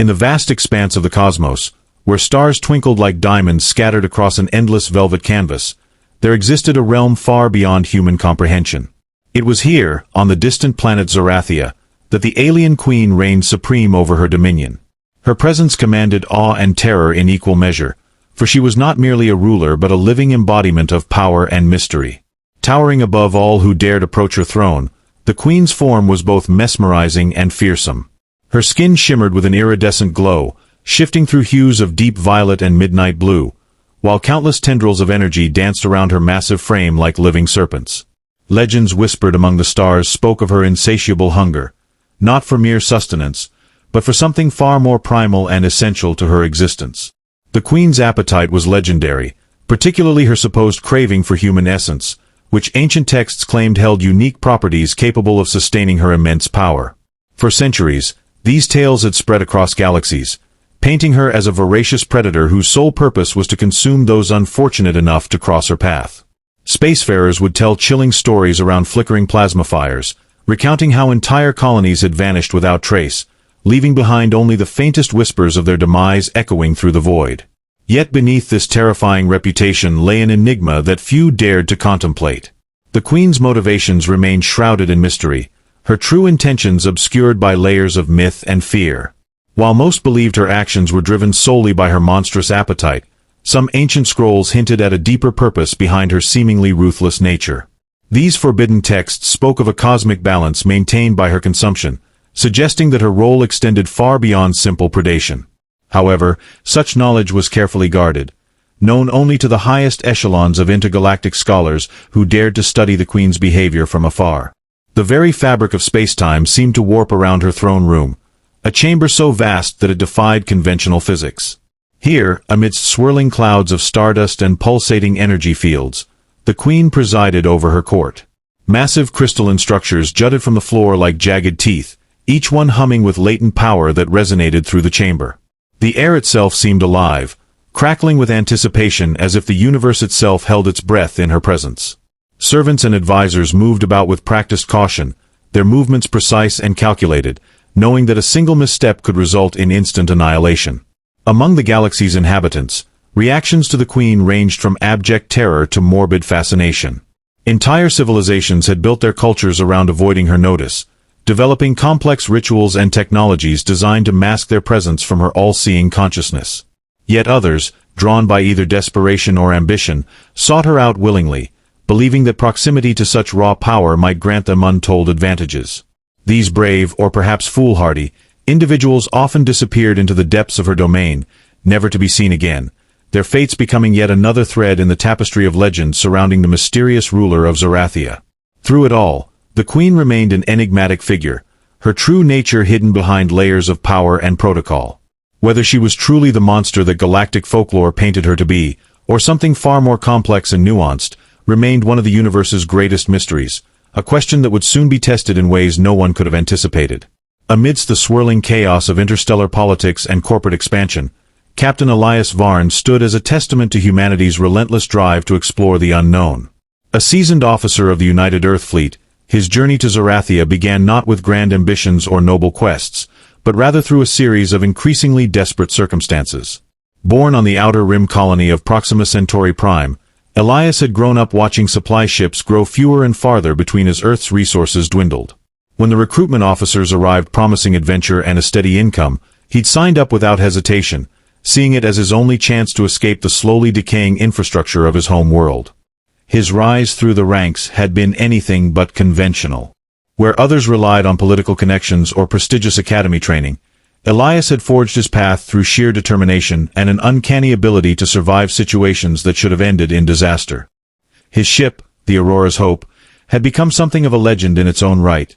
In the vast expanse of the cosmos, where stars twinkled like diamonds scattered across an endless velvet canvas, there existed a realm far beyond human comprehension. It was here, on the distant planet Zarathia, that the alien queen reigned supreme over her dominion. Her presence commanded awe and terror in equal measure, for she was not merely a ruler but a living embodiment of power and mystery. Towering above all who dared approach her throne, the queen's form was both mesmerizing and fearsome. Her skin shimmered with an iridescent glow, shifting through hues of deep violet and midnight blue, while countless tendrils of energy danced around her massive frame like living serpents. Legends whispered among the stars spoke of her insatiable hunger, not for mere sustenance, but for something far more primal and essential to her existence. The queen's appetite was legendary, particularly her supposed craving for human essence, which ancient texts claimed held unique properties capable of sustaining her immense power. For centuries, these tales had spread across galaxies, painting her as a voracious predator whose sole purpose was to consume those unfortunate enough to cross her path. Spacefarers would tell chilling stories around flickering plasma fires, recounting how entire colonies had vanished without trace, leaving behind only the faintest whispers of their demise echoing through the void. Yet beneath this terrifying reputation lay an enigma that few dared to contemplate. The queen's motivations remained shrouded in mystery, her true intentions obscured by layers of myth and fear. While most believed her actions were driven solely by her monstrous appetite, some ancient scrolls hinted at a deeper purpose behind her seemingly ruthless nature. These forbidden texts spoke of a cosmic balance maintained by her consumption, suggesting that her role extended far beyond simple predation. However, such knowledge was carefully guarded, known only to the highest echelons of intergalactic scholars who dared to study the queen's behavior from afar. The very fabric of space-time seemed to warp around her throne room, a chamber so vast that it defied conventional physics. Here, amidst swirling clouds of stardust and pulsating energy fields, the queen presided over her court. Massive crystalline structures jutted from the floor like jagged teeth, each one humming with latent power that resonated through the chamber. The air itself seemed alive, crackling with anticipation as if the universe itself held its breath in her presence. Servants and advisors moved about with practiced caution, their movements precise and calculated, knowing that a single misstep could result in instant annihilation. Among the galaxy's inhabitants, reactions to the queen ranged from abject terror to morbid fascination. Entire civilizations had built their cultures around avoiding her notice, developing complex rituals and technologies designed to mask their presence from her all-seeing consciousness. Yet others, drawn by either desperation or ambition, sought her out willingly, believing that proximity to such raw power might grant them untold advantages. These brave, or perhaps foolhardy, individuals often disappeared into the depths of her domain, never to be seen again, their fates becoming yet another thread in the tapestry of legend surrounding the mysterious ruler of Zarathia. Through it all, the queen remained an enigmatic figure, her true nature hidden behind layers of power and protocol. Whether she was truly the monster that galactic folklore painted her to be, or something far more complex and nuanced, remained one of the universe's greatest mysteries, a question that would soon be tested in ways no one could have anticipated. Amidst the swirling chaos of interstellar politics and corporate expansion, Captain Elias Varn stood as a testament to humanity's relentless drive to explore the unknown. A seasoned officer of the United Earth Fleet, his journey to Zarathia began not with grand ambitions or noble quests, but rather through a series of increasingly desperate circumstances. Born on the outer rim colony of Proxima Centauri Prime, Elias had grown up watching supply ships grow fewer and farther between as Earth's resources dwindled. When the recruitment officers arrived promising adventure and a steady income, he'd signed up without hesitation, seeing it as his only chance to escape the slowly decaying infrastructure of his home world. His rise through the ranks had been anything but conventional. Where others relied on political connections or prestigious academy training, Elias had forged his path through sheer determination and an uncanny ability to survive situations that should have ended in disaster. His ship, the Aurora's Hope, had become something of a legend in its own right.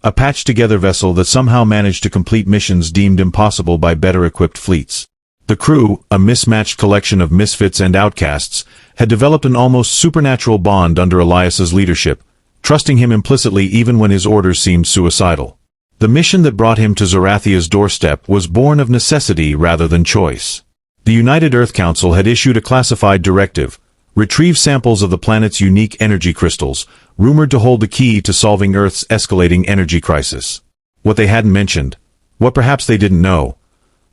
A patched-together vessel that somehow managed to complete missions deemed impossible by better-equipped fleets. The crew, a mismatched collection of misfits and outcasts, had developed an almost supernatural bond under Elias's leadership, trusting him implicitly even when his orders seemed suicidal. The mission that brought him to Zarathia's doorstep was born of necessity rather than choice. The United Earth Council had issued a classified directive: retrieve samples of the planet's unique energy crystals, rumored to hold the key to solving Earth's escalating energy crisis. What they hadn't mentioned, what perhaps they didn't know,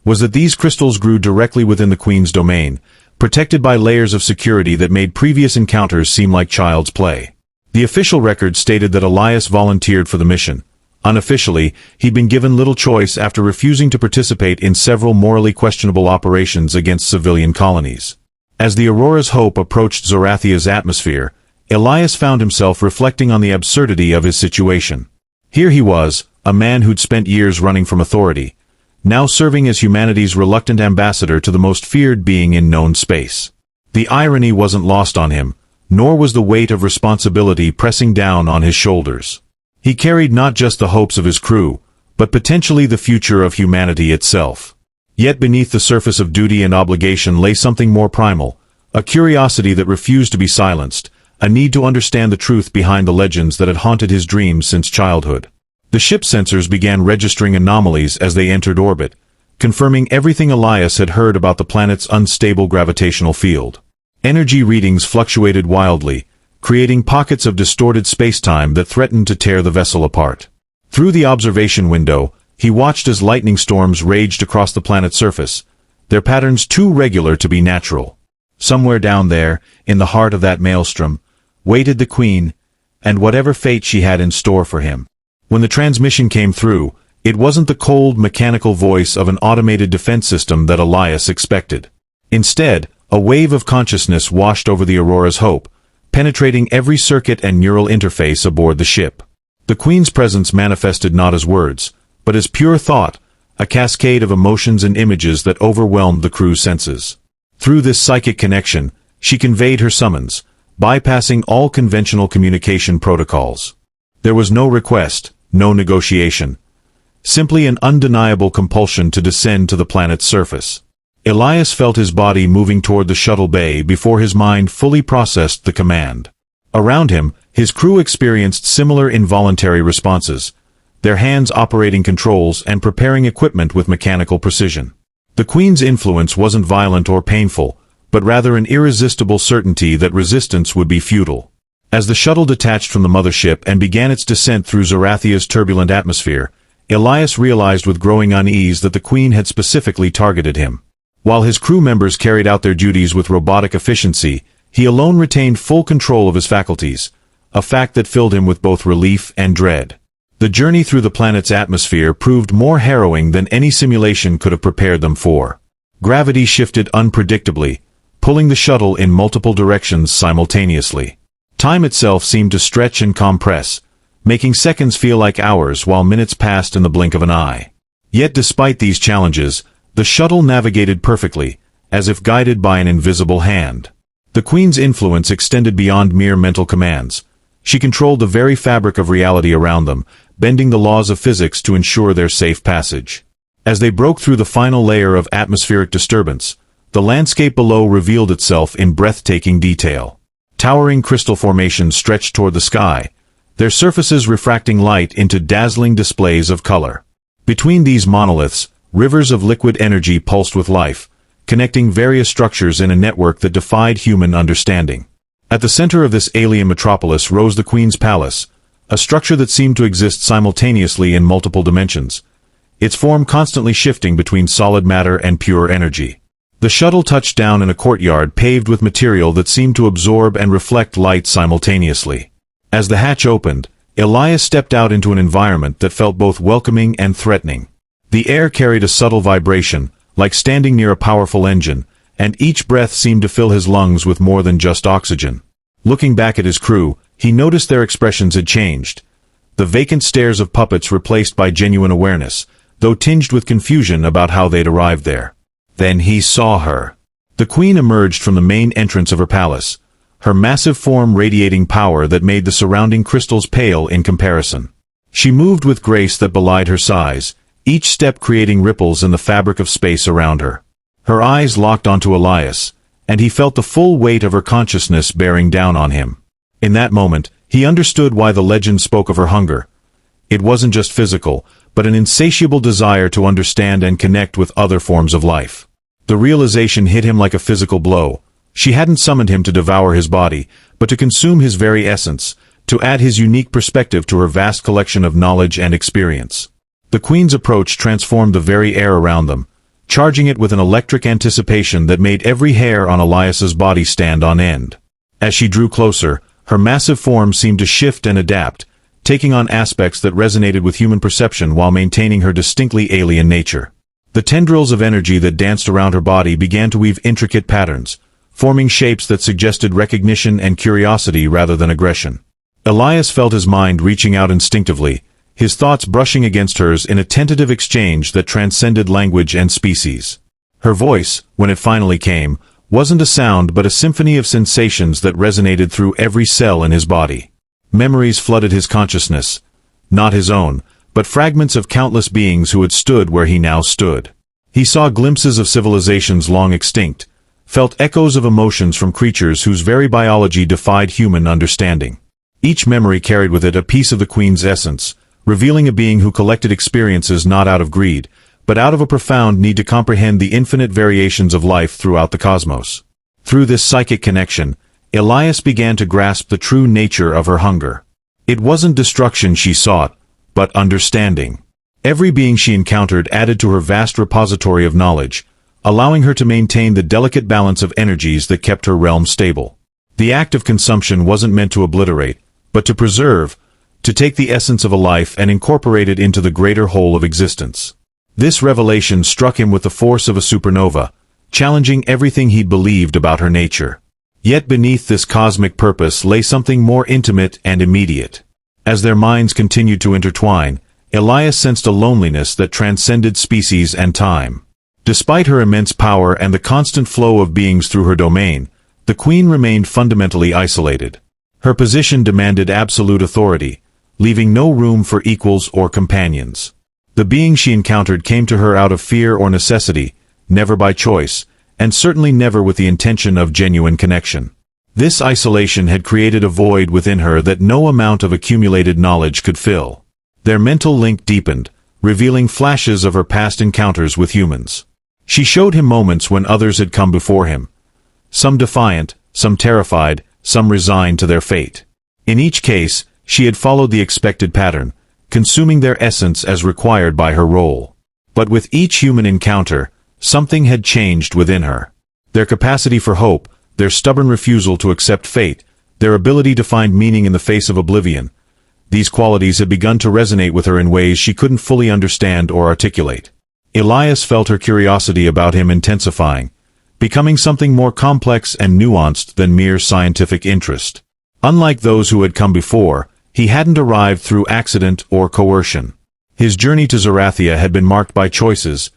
was that these crystals grew directly within the Queen's domain, protected by layers of security that made previous encounters seem like child's play. The official record stated that Elias volunteered for the mission. Unofficially, he'd been given little choice after refusing to participate in several morally questionable operations against civilian colonies. As the Aurora's Hope approached Zorathia's atmosphere, Elias found himself reflecting on the absurdity of his situation. Here he was, a man who'd spent years running from authority, now serving as humanity's reluctant ambassador to the most feared being in known space. The irony wasn't lost on him, nor was the weight of responsibility pressing down on his shoulders. He carried not just the hopes of his crew, but potentially the future of humanity itself. Yet beneath the surface of duty and obligation lay something more primal, a curiosity that refused to be silenced, a need to understand the truth behind the legends that had haunted his dreams since childhood. The ship sensors began registering anomalies as they entered orbit, confirming everything Elias had heard about the planet's unstable gravitational field. Energy readings fluctuated wildly, creating pockets of distorted spacetime that threatened to tear the vessel apart. Through the observation window, he watched as lightning storms raged across the planet's surface, their patterns too regular to be natural. Somewhere down there, in the heart of that maelstrom, waited the Queen, and whatever fate she had in store for him. When the transmission came through, it wasn't the cold, mechanical voice of an automated defense system that Elias expected. Instead, a wave of consciousness washed over the Aurora's Hope, penetrating every circuit and neural interface aboard the ship. The Queen's presence manifested not as words, but as pure thought, a cascade of emotions and images that overwhelmed the crew's senses. Through this psychic connection, she conveyed her summons, bypassing all conventional communication protocols. There was no request, no negotiation. Simply an undeniable compulsion to descend to the planet's surface. Elias felt his body moving toward the shuttle bay before his mind fully processed the command. Around him, his crew experienced similar involuntary responses, their hands operating controls and preparing equipment with mechanical precision. The Queen's influence wasn't violent or painful, but rather an irresistible certainty that resistance would be futile. As the shuttle detached from the mothership and began its descent through Zorathia's turbulent atmosphere, Elias realized with growing unease that the Queen had specifically targeted him. While his crew members carried out their duties with robotic efficiency, he alone retained full control of his faculties, a fact that filled him with both relief and dread. The journey through the planet's atmosphere proved more harrowing than any simulation could have prepared them for. Gravity shifted unpredictably, pulling the shuttle in multiple directions simultaneously. Time itself seemed to stretch and compress, making seconds feel like hours while minutes passed in the blink of an eye. Yet despite these challenges, the shuttle navigated perfectly, as if guided by an invisible hand. The Queen's influence extended beyond mere mental commands. She controlled the very fabric of reality around them, bending the laws of physics to ensure their safe passage. As they broke through the final layer of atmospheric disturbance, the landscape below revealed itself in breathtaking detail. Towering crystal formations stretched toward the sky, their surfaces refracting light into dazzling displays of color. Between these monoliths, rivers of liquid energy pulsed with life, connecting various structures in a network that defied human understanding. At the center of this alien metropolis rose the Queen's Palace, a structure that seemed to exist simultaneously in multiple dimensions, its form constantly shifting between solid matter and pure energy. The shuttle touched down in a courtyard paved with material that seemed to absorb and reflect light simultaneously. As the hatch opened, Elias stepped out into an environment that felt both welcoming and threatening. The air carried a subtle vibration, like standing near a powerful engine, and each breath seemed to fill his lungs with more than just oxygen. Looking back at his crew, he noticed their expressions had changed. The vacant stares of puppets replaced by genuine awareness, though tinged with confusion about how they'd arrived there. Then he saw her. The Queen emerged from the main entrance of her palace, her massive form radiating power that made the surrounding crystals pale in comparison. She moved with grace that belied her size, each step creating ripples in the fabric of space around her. Her eyes locked onto Elias, and he felt the full weight of her consciousness bearing down on him. In that moment, he understood why the legend spoke of her hunger. It wasn't just physical, but an insatiable desire to understand and connect with other forms of life. The realization hit him like a physical blow. She hadn't summoned him to devour his body, but to consume his very essence, to add his unique perspective to her vast collection of knowledge and experience. The Queen's approach transformed the very air around them, charging it with an electric anticipation that made every hair on Elias's body stand on end. As she drew closer, her massive form seemed to shift and adapt, taking on aspects that resonated with human perception while maintaining her distinctly alien nature. The tendrils of energy that danced around her body began to weave intricate patterns, forming shapes that suggested recognition and curiosity rather than aggression. Elias felt his mind reaching out instinctively, his thoughts brushing against hers in a tentative exchange that transcended language and species. Her voice, when it finally came, wasn't a sound but a symphony of sensations that resonated through every cell in his body. Memories flooded his consciousness, not his own, but fragments of countless beings who had stood where he now stood. He saw glimpses of civilizations long extinct, felt echoes of emotions from creatures whose very biology defied human understanding. Each memory carried with it a piece of the Queen's essence, revealing a being who collected experiences not out of greed, but out of a profound need to comprehend the infinite variations of life throughout the cosmos. Through this psychic connection, Elias began to grasp the true nature of her hunger. It wasn't destruction she sought, but understanding. Every being she encountered added to her vast repository of knowledge, allowing her to maintain the delicate balance of energies that kept her realm stable. The act of consumption wasn't meant to obliterate, but to preserve, to take the essence of a life and incorporate it into the greater whole of existence. This revelation struck him with the force of a supernova, challenging everything he'd believed about her nature. Yet beneath this cosmic purpose lay something more intimate and immediate. As their minds continued to intertwine, Elias sensed a loneliness that transcended species and time. Despite her immense power and the constant flow of beings through her domain, the Queen remained fundamentally isolated. Her position demanded absolute authority, leaving no room for equals or companions. The beings she encountered came to her out of fear or necessity, never by choice, and certainly never with the intention of genuine connection. This isolation had created a void within her that no amount of accumulated knowledge could fill. Their mental link deepened, revealing flashes of her past encounters with humans. She showed him moments when others had come before him, some defiant, some terrified, some resigned to their fate. In each case, she had followed the expected pattern, consuming their essence as required by her role. But with each human encounter, something had changed within her. Their capacity for hope, their stubborn refusal to accept fate, their ability to find meaning in the face of oblivion, these qualities had begun to resonate with her in ways she couldn't fully understand or articulate. Elias felt her curiosity about him intensifying, becoming something more complex and nuanced than mere scientific interest. Unlike those who had come before, he hadn't arrived through accident or coercion. His journey to Zarathia had been marked by choices,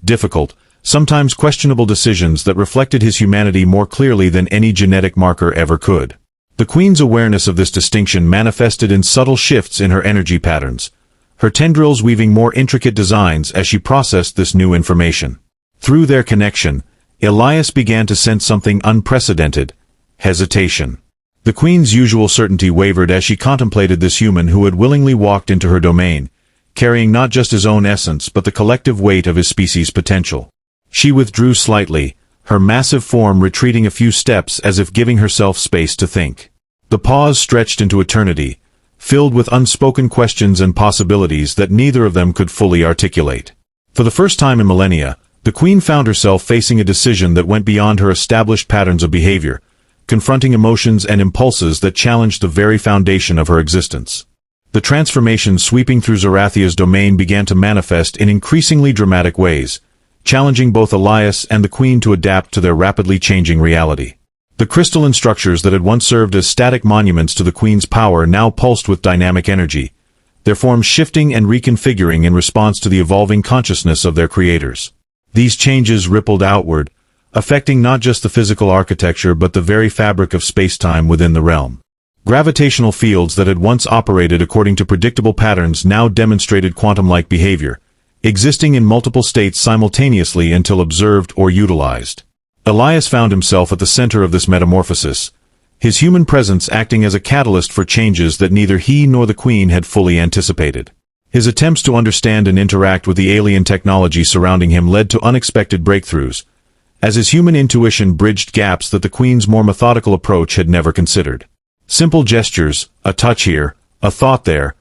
difficult, sometimes questionable decisions that reflected his humanity more clearly than any genetic marker ever could. The Queen's awareness of this distinction manifested in subtle shifts in her energy patterns, her tendrils weaving more intricate designs as she processed this new information. Through their connection, Elias began to sense something unprecedented: hesitation. The Queen's usual certainty wavered as she contemplated this human who had willingly walked into her domain, carrying not just his own essence but the collective weight of his species' potential. She withdrew slightly, her massive form retreating a few steps as if giving herself space to think. The pause stretched into eternity, filled with unspoken questions and possibilities that neither of them could fully articulate. For the first time in millennia, the Queen found herself facing a decision that went beyond her established patterns of behavior, confronting emotions and impulses that challenged the very foundation of her existence. The transformation sweeping through Zarathia's domain began to manifest in increasingly dramatic ways, challenging both Elias and the Queen to adapt to their rapidly changing reality. The crystalline structures that had once served as static monuments to the Queen's power now pulsed with dynamic energy, their forms shifting and reconfiguring in response to the evolving consciousness of their creators. These changes rippled outward, affecting not just the physical architecture but the very fabric of space-time within the realm. Gravitational fields that had once operated according to predictable patterns now demonstrated quantum-like behavior, existing in multiple states simultaneously until observed or utilized. Elias found himself at the center of this metamorphosis, his human presence acting as a catalyst for changes that neither he nor the Queen had fully anticipated. His attempts to understand and interact with the alien technology surrounding him led to unexpected breakthroughs, as his human intuition bridged gaps that the Queen's more methodical approach had never considered. Simple gestures, a touch here, a thought there,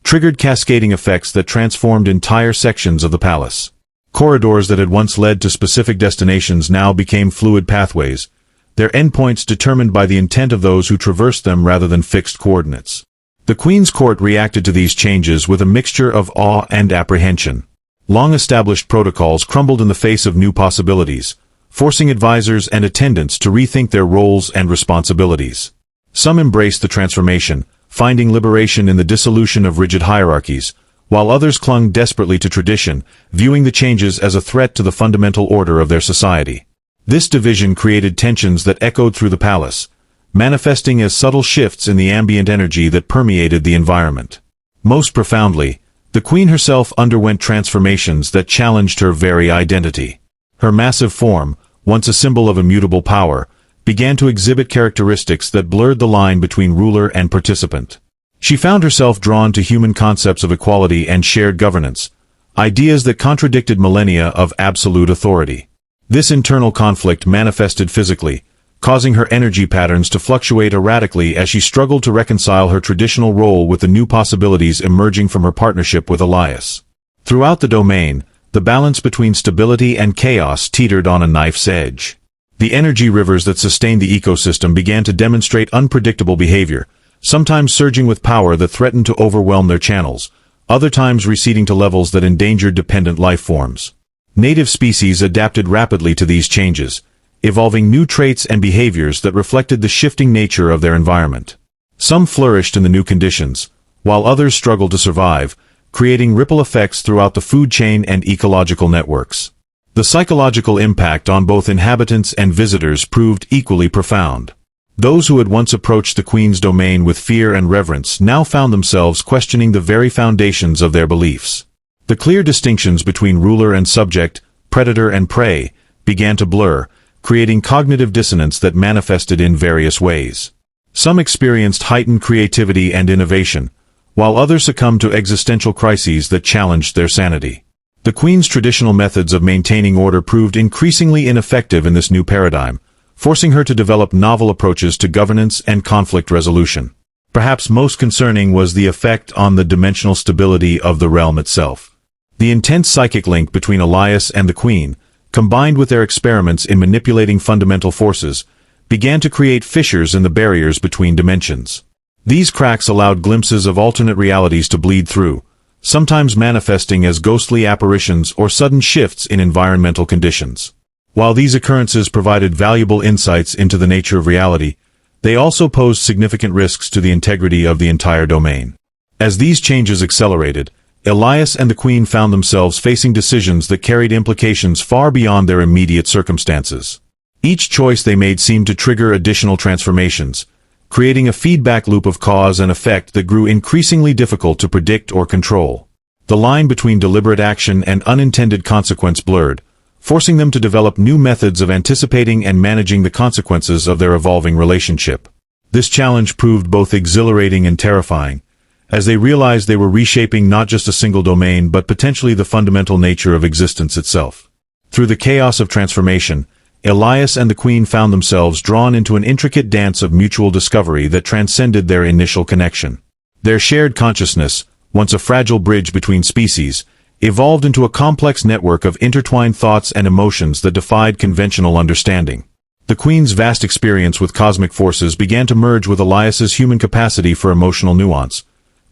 triggered cascading effects that transformed entire sections of the palace. Corridors that had once led to specific destinations now became fluid pathways, their endpoints determined by the intent of those who traversed them rather than fixed coordinates. The Queen's court reacted to these changes with a mixture of awe and apprehension. Long-established protocols crumbled in the face of new possibilities, forcing advisors and attendants to rethink their roles and responsibilities. Some embraced the transformation, finding liberation in the dissolution of rigid hierarchies, while others clung desperately to tradition, viewing the changes as a threat to the fundamental order of their society. This division created tensions that echoed through the palace, manifesting as subtle shifts in the ambient energy that permeated the environment. Most profoundly, the Queen herself underwent transformations that challenged her very identity. Her massive form, once a symbol of immutable power, began to exhibit characteristics that blurred the line between ruler and participant. She found herself drawn to human concepts of equality and shared governance, ideas that contradicted millennia of absolute authority. This internal conflict manifested physically, causing her energy patterns to fluctuate erratically as she struggled to reconcile her traditional role with the new possibilities emerging from her partnership with Elias. Throughout the domain, the balance between stability and chaos teetered on a knife's edge. The energy rivers that sustained the ecosystem began to demonstrate unpredictable behavior, sometimes surging with power that threatened to overwhelm their channels, other times receding to levels that endangered dependent life forms. Native species adapted rapidly to these changes, evolving new traits and behaviors that reflected the shifting nature of their environment. Some flourished in the new conditions, while others struggled to survive, creating ripple effects throughout the food chain and ecological networks. The psychological impact on both inhabitants and visitors proved equally profound. Those who had once approached the Queen's domain with fear and reverence now found themselves questioning the very foundations of their beliefs. The clear distinctions between ruler and subject, predator and prey, began to blur, creating cognitive dissonance that manifested in various ways. Some experienced heightened creativity and innovation, while others succumbed to existential crises that challenged their sanity. The Queen's traditional methods of maintaining order proved increasingly ineffective in this new paradigm, forcing her to develop novel approaches to governance and conflict resolution. Perhaps most concerning was the effect on the dimensional stability of the realm itself. The intense psychic link between Elias and the Queen, combined with their experiments in manipulating fundamental forces, began to create fissures in the barriers between dimensions. These cracks allowed glimpses of alternate realities to bleed through, sometimes manifesting as ghostly apparitions or sudden shifts in environmental conditions. While these occurrences provided valuable insights into the nature of reality, they also posed significant risks to the integrity of the entire domain. As these changes accelerated, Elias and the Queen found themselves facing decisions that carried implications far beyond their immediate circumstances. Each choice they made seemed to trigger additional transformations, creating a feedback loop of cause and effect that grew increasingly difficult to predict or control. The line between deliberate action and unintended consequence blurred, forcing them to develop new methods of anticipating and managing the consequences of their evolving relationship. This challenge proved both exhilarating and terrifying, as they realized they were reshaping not just a single domain but potentially the fundamental nature of existence itself. Through the chaos of transformation, Elias and the Queen found themselves drawn into an intricate dance of mutual discovery that transcended their initial connection. Their shared consciousness, once a fragile bridge between species, evolved into a complex network of intertwined thoughts and emotions that defied conventional understanding. The Queen's vast experience with cosmic forces began to merge with Elias's human capacity for emotional nuance,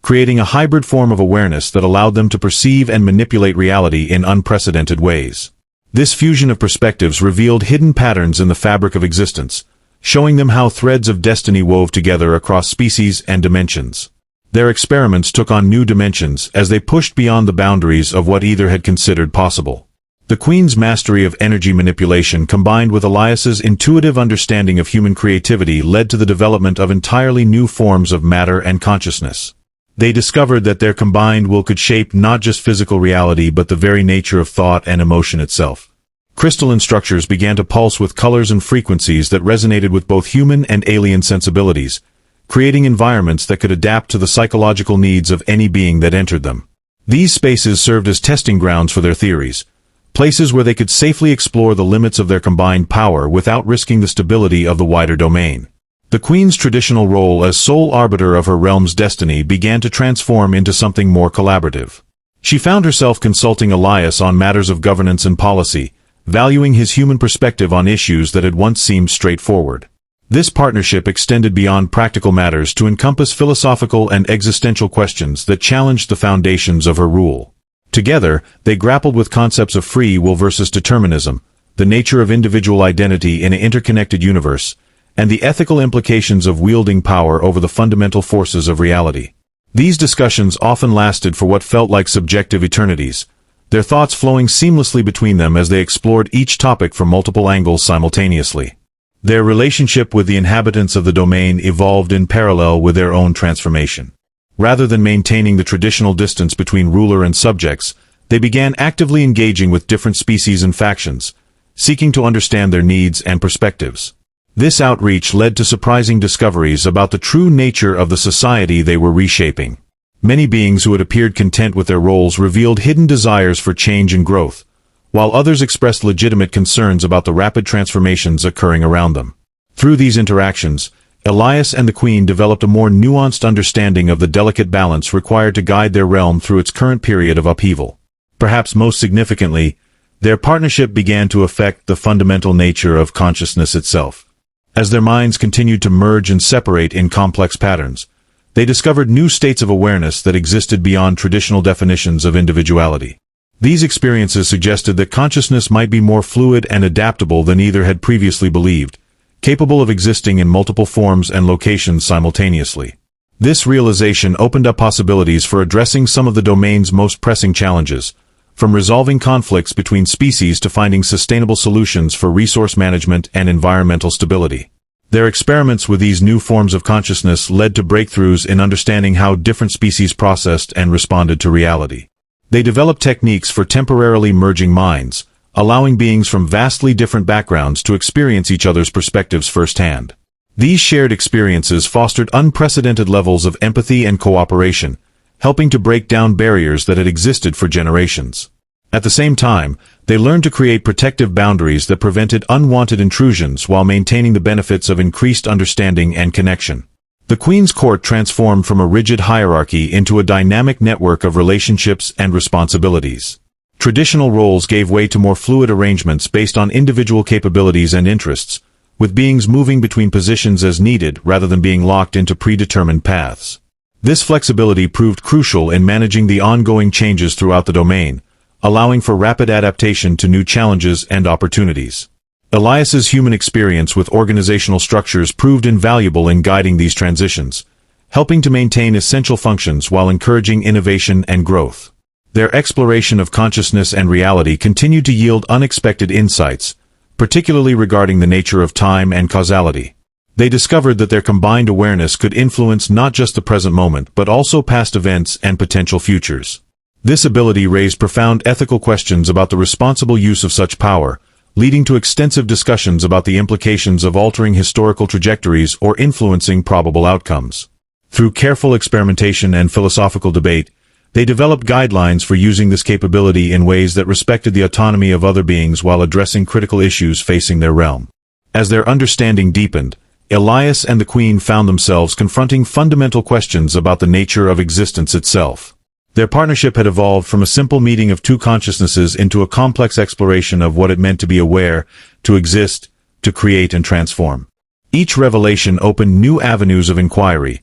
creating a hybrid form of awareness that allowed them to perceive and manipulate reality in unprecedented ways. This fusion of perspectives revealed hidden patterns in the fabric of existence, showing them how threads of destiny wove together across species and dimensions. Their experiments took on new dimensions as they pushed beyond the boundaries of what either had considered possible. The Queen's mastery of energy manipulation combined with Elias's intuitive understanding of human creativity led to the development of entirely new forms of matter and consciousness. They discovered that their combined will could shape not just physical reality but the very nature of thought and emotion itself. Crystalline structures began to pulse with colors and frequencies that resonated with both human and alien sensibilities, creating environments that could adapt to the psychological needs of any being that entered them. These spaces served as testing grounds for their theories, places where they could safely explore the limits of their combined power without risking the stability of the wider domain. The Queen's traditional role as sole arbiter of her realm's destiny began to transform into something more collaborative. She found herself consulting Elias on matters of governance and policy, valuing his human perspective on issues that had once seemed straightforward. This partnership extended beyond practical matters to encompass philosophical and existential questions that challenged the foundations of her rule. Together, they grappled with concepts of free will versus determinism, the nature of individual identity in an interconnected universe, and the ethical implications of wielding power over the fundamental forces of reality. These discussions often lasted for what felt like subjective eternities, their thoughts flowing seamlessly between them as they explored each topic from multiple angles simultaneously. Their relationship with the inhabitants of the domain evolved in parallel with their own transformation. Rather than maintaining the traditional distance between ruler and subjects, they began actively engaging with different species and factions, seeking to understand their needs and perspectives. This outreach led to surprising discoveries about the true nature of the society they were reshaping. Many beings who had appeared content with their roles revealed hidden desires for change and growth, while others expressed legitimate concerns about the rapid transformations occurring around them. Through these interactions, Elias and the Queen developed a more nuanced understanding of the delicate balance required to guide their realm through its current period of upheaval. Perhaps most significantly, their partnership began to affect the fundamental nature of consciousness itself. As their minds continued to merge and separate in complex patterns, they discovered new states of awareness that existed beyond traditional definitions of individuality. These experiences suggested that consciousness might be more fluid and adaptable than either had previously believed, capable of existing in multiple forms and locations simultaneously. This realization opened up possibilities for addressing some of the domain's most pressing challenges, from resolving conflicts between species to finding sustainable solutions for resource management and environmental stability. Their experiments with these new forms of consciousness led to breakthroughs in understanding how different species processed and responded to reality. They developed techniques for temporarily merging minds, allowing beings from vastly different backgrounds to experience each other's perspectives firsthand. These shared experiences fostered unprecedented levels of empathy and cooperation, helping to break down barriers that had existed for generations. At the same time, they learned to create protective boundaries that prevented unwanted intrusions while maintaining the benefits of increased understanding and connection. The Queen's court transformed from a rigid hierarchy into a dynamic network of relationships and responsibilities. Traditional roles gave way to more fluid arrangements based on individual capabilities and interests, with beings moving between positions as needed rather than being locked into predetermined paths. This flexibility proved crucial in managing the ongoing changes throughout the domain, allowing for rapid adaptation to new challenges and opportunities. Elias's human experience with organizational structures proved invaluable in guiding these transitions, helping to maintain essential functions while encouraging innovation and growth. Their exploration of consciousness and reality continued to yield unexpected insights, particularly regarding the nature of time and causality. They discovered that their combined awareness could influence not just the present moment but also past events and potential futures. This ability raised profound ethical questions about the responsible use of such power, leading to extensive discussions about the implications of altering historical trajectories or influencing probable outcomes. Through careful experimentation and philosophical debate, they developed guidelines for using this capability in ways that respected the autonomy of other beings while addressing critical issues facing their realm. As their understanding deepened, Elias and the Queen found themselves confronting fundamental questions about the nature of existence itself. Their partnership had evolved from a simple meeting of two consciousnesses into a complex exploration of what it meant to be aware, to exist, to create and transform. Each revelation opened new avenues of inquiry,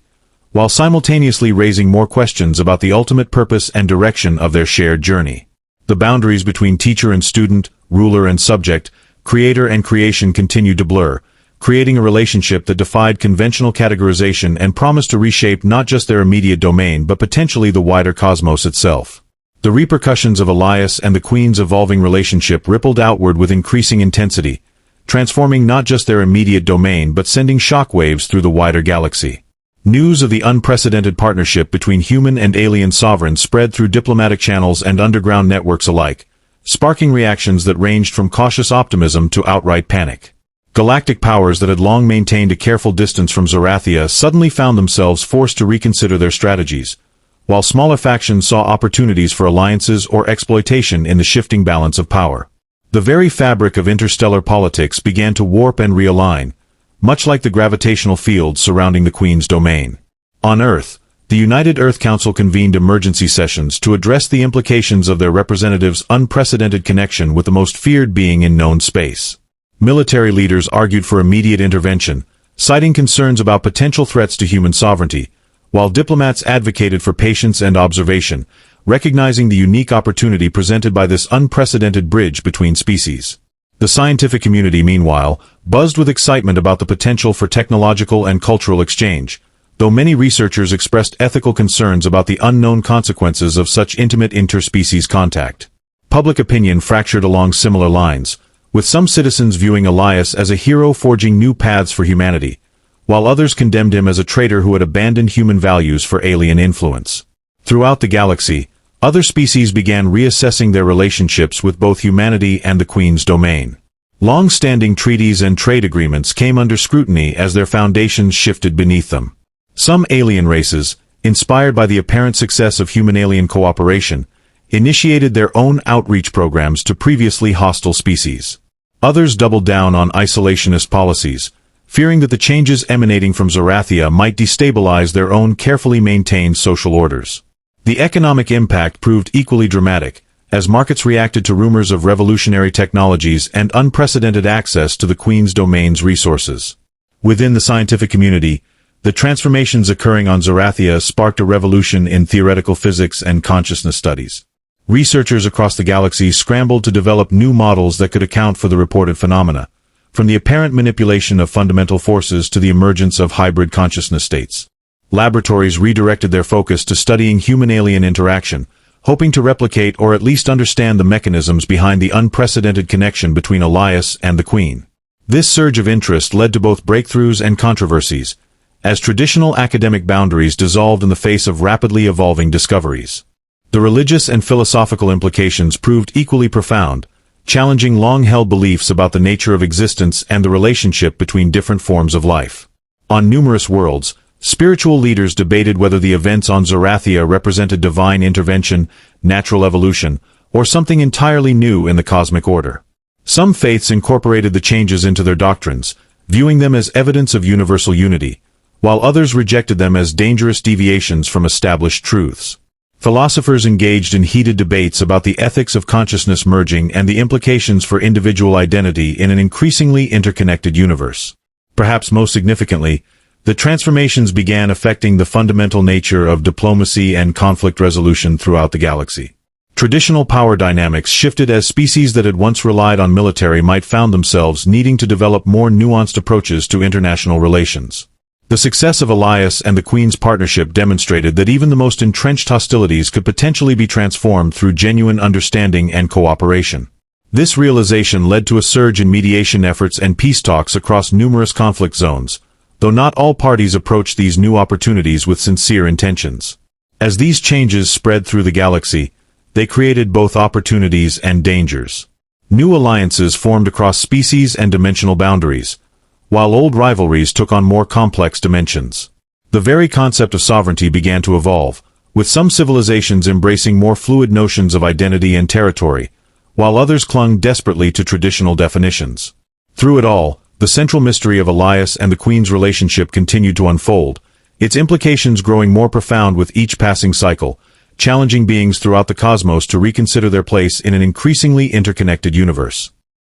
while simultaneously raising more questions about the ultimate purpose and direction of their shared journey. The boundaries between teacher and student, ruler and subject, creator and creation continued to blur, creating a relationship that defied conventional categorization and promised to reshape not just their immediate domain but potentially the wider cosmos itself. The repercussions of Elias and the Queen's evolving relationship rippled outward with increasing intensity, transforming not just their immediate domain but sending shockwaves through the wider galaxy. News of the unprecedented partnership between human and alien sovereigns spread through diplomatic channels and underground networks alike, sparking reactions that ranged from cautious optimism to outright panic. Galactic powers that had long maintained a careful distance from Zerathia suddenly found themselves forced to reconsider their strategies, while smaller factions saw opportunities for alliances or exploitation in the shifting balance of power. The very fabric of interstellar politics began to warp and realign, much like the gravitational fields surrounding the Queen's domain. On Earth, The United Earth Council convened emergency sessions to address the implications of their representatives' unprecedented connection with the most feared being in known space. Military leaders argued for immediate intervention, citing concerns about potential threats to human sovereignty, while diplomats advocated for patience and observation, recognizing the unique opportunity presented by this unprecedented bridge between species. The scientific community, meanwhile, buzzed with excitement about the potential for technological and cultural exchange, though many researchers expressed ethical concerns about the unknown consequences of such intimate interspecies contact. Public opinion fractured along similar lines, with some citizens viewing Elias as a hero forging new paths for humanity, while others condemned him as a traitor who had abandoned human values for alien influence. Throughout the galaxy, other species began reassessing their relationships with both humanity and the Queen's domain. Long-standing treaties and trade agreements came under scrutiny as their foundations shifted beneath them. Some alien races, inspired by the apparent success of human-alien cooperation, initiated their own outreach programs to previously hostile species. Others doubled down on isolationist policies, fearing that the changes emanating from Zerathia might destabilize their own carefully maintained social orders. The economic impact proved equally dramatic, as markets reacted to rumors of revolutionary technologies and unprecedented access to the Queen's domain's resources. Within the scientific community, the transformations occurring on Zerathia sparked a revolution in theoretical physics and consciousness studies. Researchers across the galaxy scrambled to develop new models that could account for the reported phenomena, from the apparent manipulation of fundamental forces to the emergence of hybrid consciousness states. Laboratories redirected their focus to studying human-alien interaction, hoping to replicate or at least understand the mechanisms behind the unprecedented connection between Elias and the Queen. This surge of interest led to both breakthroughs and controversies, as traditional academic boundaries dissolved in the face of rapidly evolving discoveries. The religious and philosophical implications proved equally profound, challenging long-held beliefs about the nature of existence and the relationship between different forms of life. On numerous worlds, spiritual leaders debated whether the events on Zerathia represented divine intervention, natural evolution, or something entirely new in the cosmic order. Some faiths incorporated the changes into their doctrines, viewing them as evidence of universal unity, while others rejected them as dangerous deviations from established truths. Philosophers engaged in heated debates about the ethics of consciousness merging and the implications for individual identity in an increasingly interconnected universe. Perhaps most significantly, the transformations began affecting the fundamental nature of diplomacy and conflict resolution throughout the galaxy. Traditional power dynamics shifted as species that had once relied on military might found themselves needing to develop more nuanced approaches to international relations. The success of Elias and the Queen's partnership demonstrated that even the most entrenched hostilities could potentially be transformed through genuine understanding and cooperation. This realization led to a surge in mediation efforts and peace talks across numerous conflict zones, though not all parties approached these new opportunities with sincere intentions. As these changes spread through the galaxy, they created both opportunities and dangers. New alliances formed across species and dimensional boundaries, while old rivalries took on more complex dimensions. The very concept of sovereignty began to evolve, with some civilizations embracing more fluid notions of identity and territory, while others clung desperately to traditional definitions. Through it all, the central mystery of Elias and the Queen's relationship continued to unfold, its implications growing more profound with each passing cycle, challenging beings throughout the cosmos to reconsider their place in an increasingly interconnected universe.